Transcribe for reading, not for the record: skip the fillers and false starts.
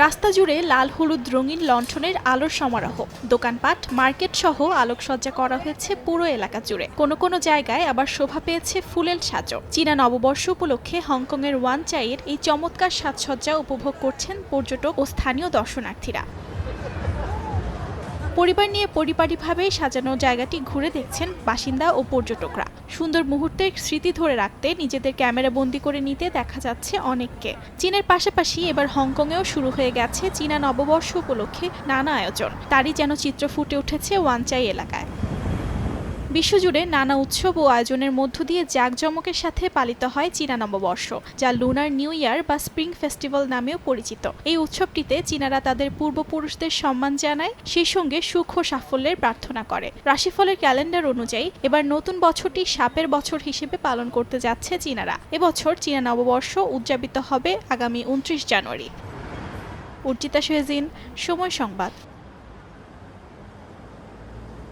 রাস্তা জুড়ে লাল হলুদ রঙিন লণ্ঠনের আলোর সমারোহ, দোকানপাট, মার্কেট সহ আলোকসজ্জা করা হয়েছে পুরো এলাকা জুড়ে। কোনো কোনো জায়গায় আবার শোভা পেয়েছে ফুলের সাজও। চীনা নববর্ষ উপলক্ষে হংকংয়ের ওয়ানচাইয়ের এই চমৎকার সাজসজ্জা উপভোগ করছেন পর্যটক ও স্থানীয় দর্শনার্থীরা। পরিবার নিয়ে পরিপাটিভাবে সাজানো জায়গাটি ঘুরে দেখছেন বাসিন্দা ও পর্যটকরা। সুন্দর মুহূর্তের স্মৃতি ধরে রাখতে নিজেদের ক্যামেরা বন্দি করে নিতে দেখা যাচ্ছে অনেককে। চীনের পাশাপাশি এবার হংকংয়েও শুরু হয়ে গেছে চীনা নববর্ষ উপলক্ষে নানা আয়োজন। তারই যেন চিত্র ফুটে উঠেছে ওয়ানচাই এলাকায়। বিশ্বজুড়ে নানা উৎসব ও আয়োজনের মধ্য দিয়ে জাঁকজমকের সাথে পালিত হয় চীনা নববর্ষ, যা লুনার নিউ ইয়ার বা স্প্রিং ফেস্টিভ্যাল নামেও পরিচিত। এই উৎসবটিতে চীনারা তাদের পূর্বপুরুষদের সম্মান জানায়, সেই সঙ্গে সুখ ও সাফল্যের প্রার্থনা করে। রাশিফলের ক্যালেন্ডার অনুযায়ী এবার নতুন বছরটি সাপের বছর হিসেবে পালন করতে যাচ্ছে চীনারা। এবছর চীনা নববর্ষ উদযাপিত হবে আগামী 29 জানুয়ারি। অর্জিতা শেহজিন, সময় সংবাদ।